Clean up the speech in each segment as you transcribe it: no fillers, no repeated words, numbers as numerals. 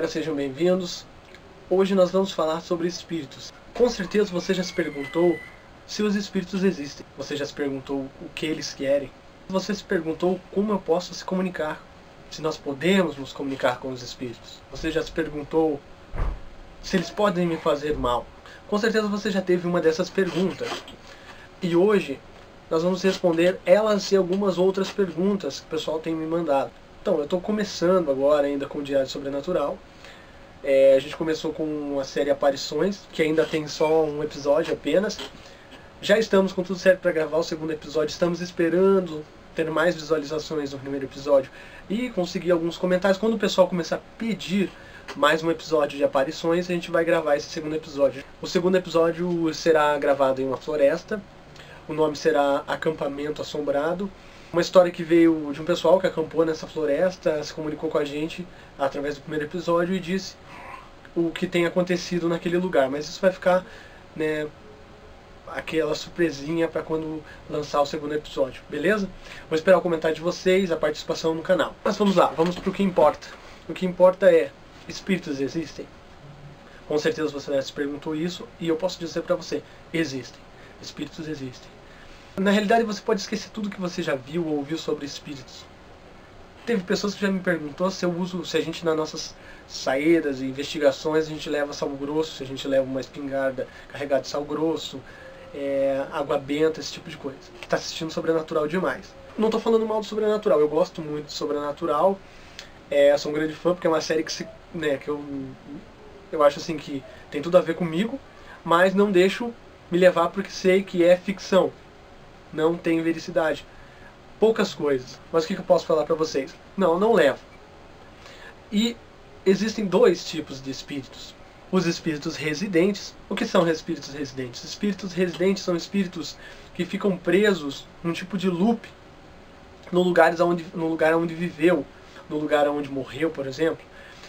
galera, sejam bem-vindos. Hoje nós vamos falar sobre espíritos. Com certeza você já se perguntou se os espíritos existem. Você já se perguntou o que eles querem. Você se perguntou como eu posso se comunicar. Se nós podemos nos comunicar com os espíritos. Você já se perguntou se eles podem me fazer mal. Com certeza você já teve uma dessas perguntas. E hoje nós vamos responder elas e algumas outras perguntas que o pessoal tem me mandado. Então, eu estou começando agora ainda com o Diário Sobrenatural. A gente começou com a série Aparições, que ainda tem só um episódio apenas. Já estamos com tudo certo para gravar o segundo episódio. Estamos esperando ter mais visualizações no primeiro episódio e conseguir alguns comentários. Quando o pessoal começar a pedir mais um episódio de Aparições, a gente vai gravar esse segundo episódio. O segundo episódio será gravado em uma floresta. O nome será Acampamento Assombrado. Uma história que veio de um pessoal que acampou nessa floresta, se comunicou com a gente através do primeiro episódio e disse o que tem acontecido naquele lugar. Mas isso vai ficar, né, aquela surpresinha para quando lançar o segundo episódio, beleza? Vou esperar o comentário de vocês, a participação no canal. Mas vamos lá, vamos para o que importa. O que importa é, espíritos existem? Com certeza você já se perguntou isso e eu posso dizer para você, existem. Espíritos existem. Na realidade você pode esquecer tudo que você já viu ou ouviu sobre espíritos. Teve pessoas que já me perguntou se a gente nas nossas saídas e investigações a gente leva sal grosso, se a gente leva uma espingarda carregada de sal grosso, água benta, esse tipo de coisa. Que está assistindo Sobrenatural demais. Não estou falando mal do Sobrenatural, eu gosto muito do Sobrenatural. Sou um grande fã porque é uma série que eu acho assim que tem tudo a ver comigo, mas não deixo me levar porque sei que é ficção. Não tem vericidade. Poucas coisas. Mas o que eu posso falar para vocês? Não levo. E existem dois tipos de espíritos. Os espíritos residentes. O que são espíritos residentes? Espíritos residentes são espíritos que ficam presos num tipo de loop no lugar onde viveu, no lugar onde morreu, por exemplo.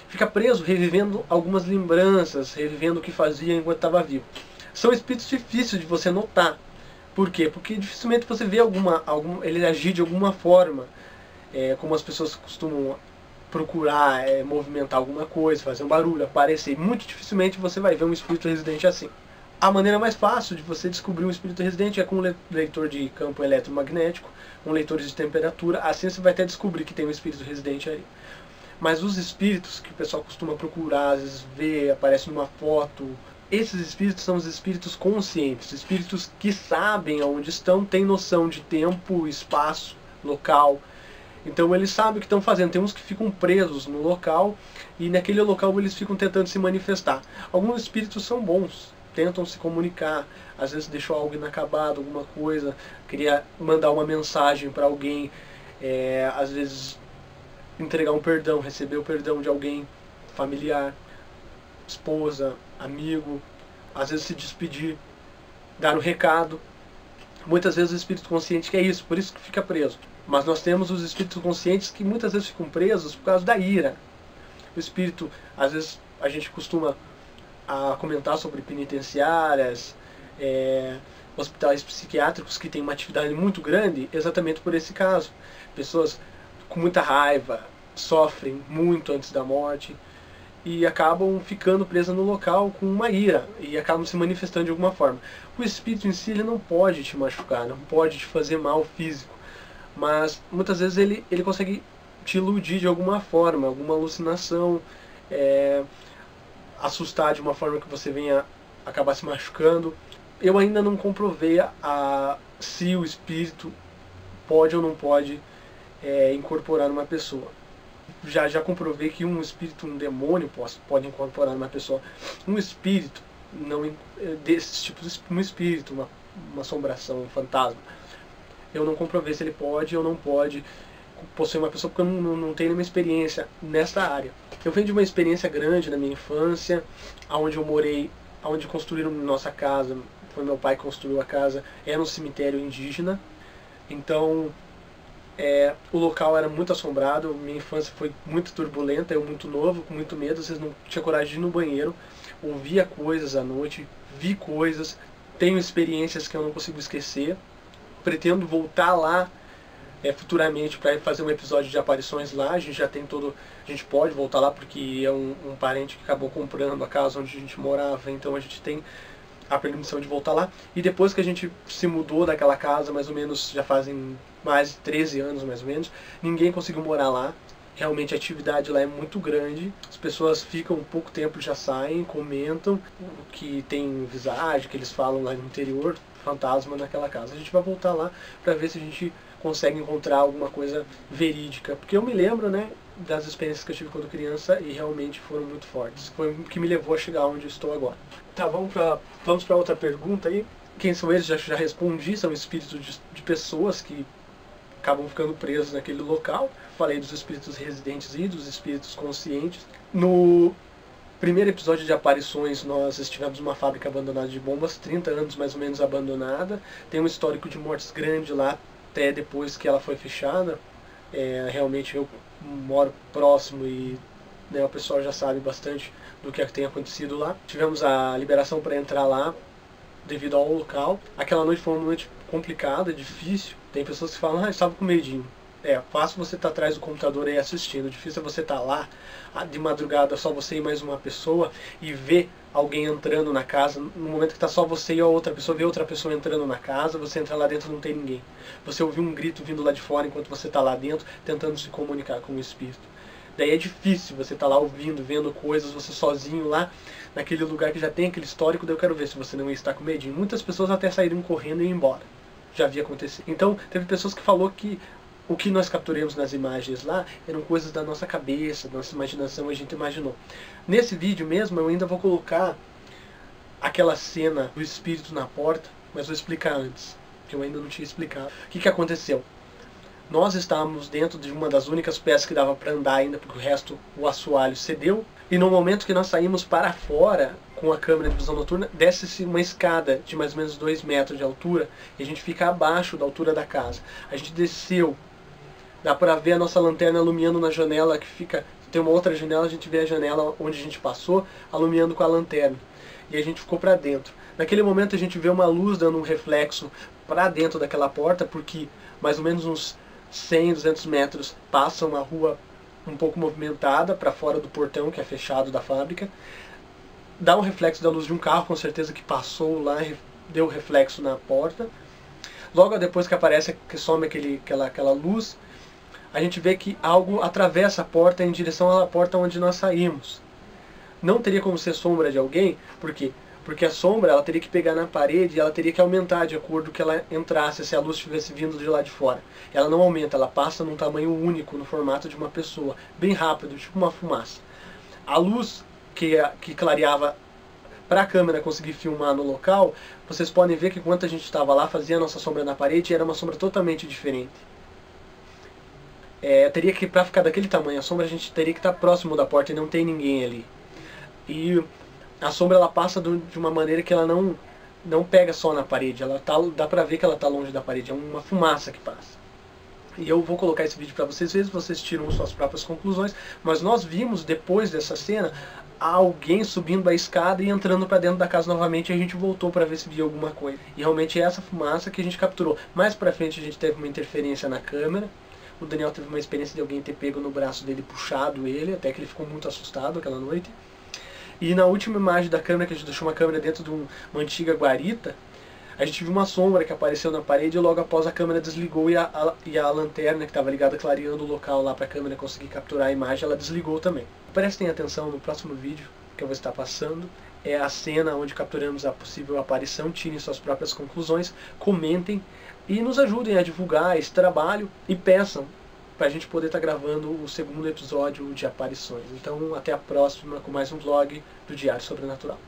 Fica preso revivendo algumas lembranças, revivendo o que fazia enquanto estava vivo. São espíritos difíceis de você notar. Por quê? Porque dificilmente você vê ele agir de alguma forma, como as pessoas costumam procurar movimentar alguma coisa, fazer um barulho, aparecer. Muito dificilmente você vai ver um espírito residente assim. A maneira mais fácil de você descobrir um espírito residente é com um leitor de campo eletromagnético, um leitor de temperatura. Assim você vai até descobrir que tem um espírito residente ali. Mas os espíritos que o pessoal costuma procurar, às vezes vê, aparece numa foto, esses espíritos são os espíritos conscientes, espíritos que sabem aonde estão, têm noção de tempo, espaço, local. Então eles sabem o que estão fazendo. Tem uns que ficam presos no local e naquele local eles ficam tentando se manifestar. Alguns espíritos são bons, tentam se comunicar, às vezes deixou algo inacabado, alguma coisa, queria mandar uma mensagem para alguém, às vezes entregar um perdão, receber o perdão de alguém familiar, esposa, amigo, às vezes se despedir, dar um recado. Muitas vezes o espírito consciente quer isso, por isso que fica preso. Mas nós temos os espíritos conscientes que muitas vezes ficam presos por causa da ira. O espírito, às vezes a gente costuma comentar sobre penitenciárias, hospitais psiquiátricos que têm uma atividade muito grande, exatamente por esse caso. Pessoas com muita raiva, sofrem muito antes da morte e acabam ficando presas no local com uma ira e acabam se manifestando de alguma forma. O espírito em si ele não pode te machucar, não pode te fazer mal físico, mas muitas vezes ele consegue te iludir de alguma forma, alguma alucinação, assustar de uma forma que você venha acabar se machucando. Eu ainda não comprovei se o espírito pode ou não pode incorporar uma pessoa. Já comprovei que um espírito, um demônio pode incorporar uma pessoa. Um espírito, desses tipos, um espírito, uma assombração, um fantasma. Eu não comprovei se ele pode ou não pode possuir uma pessoa, porque eu não tenho nenhuma experiência nessa área. Eu venho de uma experiência grande na minha infância, onde eu morei, onde construíram nossa casa, foi meu pai que construiu a casa, era um cemitério indígena. Então o local era muito assombrado, minha infância foi muito turbulenta, eu muito novo, com muito medo, às vezes não tinha coragem de ir no banheiro, ouvia coisas à noite, vi coisas, tenho experiências que eu não consigo esquecer, pretendo voltar lá futuramente para fazer um episódio de aparições lá. A gente já tem todo... A gente pode voltar lá porque é um parente que acabou comprando a casa onde a gente morava, então a gente tem a permissão de voltar lá. E depois que a gente se mudou daquela casa, mais ou menos, já fazem mais de 13 anos mais ou menos, ninguém conseguiu morar lá. Realmente a atividade lá é muito grande, as pessoas ficam um pouco tempo, já saem, comentam que tem visagem, que eles falam lá no interior, fantasma naquela casa. A gente vai voltar lá para ver se a gente consegue encontrar alguma coisa verídica, porque eu me lembro, né, das experiências que eu tive quando criança e realmente foram muito fortes. Foi o que me levou a chegar onde eu estou agora. Tá, vamos para outra pergunta aí. Quem são eles? Já respondi, são espíritos de pessoas que acabam ficando presos naquele local. Falei dos espíritos residentes e dos espíritos conscientes. No primeiro episódio de aparições, nós estivemos numa fábrica abandonada de bombas, 30 anos mais ou menos abandonada. Tem um histórico de mortes grande lá, até depois que ela foi fechada. Realmente eu moro próximo e, né, o pessoal já sabe bastante do que tem acontecido lá. Tivemos a liberação para entrar lá devido ao local. Aquela noite foi uma noite complicada, difícil. Tem pessoas que falam, estava com medinho. Fácil você estar atrás do computador aí assistindo. Difícil é você estar lá de madrugada, só você e mais uma pessoa, e ver alguém entrando na casa. No momento que está só você e a outra pessoa, ver outra pessoa entrando na casa, você entra lá dentro e não tem ninguém. Você ouviu um grito vindo lá de fora enquanto você está lá dentro, tentando se comunicar com o espírito. Daí é difícil você estar lá ouvindo, vendo coisas, você sozinho lá, naquele lugar que já tem aquele histórico. Daí eu quero ver se você não está com medinho. Muitas pessoas até saíram correndo e iam embora. Já havia acontecido. Então, teve pessoas que falou que o que nós capturamos nas imagens lá eram coisas da nossa cabeça, da nossa imaginação, a gente imaginou. Nesse vídeo mesmo eu ainda vou colocar aquela cena do espírito na porta, mas vou explicar antes, que eu ainda não tinha explicado. O que aconteceu? Nós estávamos dentro de uma das únicas peças que dava para andar ainda, porque o resto, o assoalho cedeu. E no momento que nós saímos para fora com a câmera de visão noturna, desce-se uma escada de mais ou menos 2 metros de altura, e a gente fica abaixo da altura da casa. A gente desceu. Dá para ver a nossa lanterna alumiando na janela que fica... Tem uma outra janela, a gente vê a janela onde a gente passou, alumiando com a lanterna. E a gente ficou para dentro. Naquele momento a gente vê uma luz dando um reflexo para dentro daquela porta, porque mais ou menos uns 100, 200 metros passa uma rua um pouco movimentada para fora do portão, que é fechado da fábrica. Dá um reflexo da luz de um carro, com certeza que passou lá e deu reflexo na porta. Logo depois que aparece, que some aquela luz, a gente vê que algo atravessa a porta em direção à porta onde nós saímos. Não teria como ser sombra de alguém, por quê? Porque a sombra ela teria que pegar na parede e ela teria que aumentar de acordo com que ela entrasse, se a luz estivesse vindo de lá de fora. Ela não aumenta, ela passa num tamanho único, no formato de uma pessoa, bem rápido, tipo uma fumaça. A luz que clareava para a câmera conseguir filmar no local, vocês podem ver que enquanto a gente estava lá, fazia a nossa sombra na parede, era uma sombra totalmente diferente. Teria que, para ficar daquele tamanho, a sombra a gente teria que estar próximo da porta e não tem ninguém ali. E a sombra ela passa de uma maneira que ela não pega só na parede, dá pra ver que ela está longe da parede, é uma fumaça que passa. E eu vou colocar esse vídeo para vocês verem, vocês tiram suas próprias conclusões, mas nós vimos depois dessa cena alguém subindo a escada e entrando para dentro da casa novamente, e a gente voltou para ver se via alguma coisa. E realmente é essa fumaça que a gente capturou. Mais pra frente a gente teve uma interferência na câmera. O Daniel teve uma experiência de alguém ter pego no braço dele, puxado ele, até que ele ficou muito assustado aquela noite. E na última imagem da câmera, que a gente deixou uma câmera dentro de uma antiga guarita, a gente viu uma sombra que apareceu na parede e logo após a câmera desligou e a lanterna que estava ligada clareando o local lá para a câmera conseguir capturar a imagem, ela desligou também. Prestem atenção no próximo vídeo que eu vou estar passando. É a cena onde capturamos a possível aparição, tirem suas próprias conclusões, comentem e nos ajudem a divulgar esse trabalho e peçam para a gente poder estar gravando o segundo episódio de aparições. Então até a próxima com mais um vlog do Diário Sobrenatural.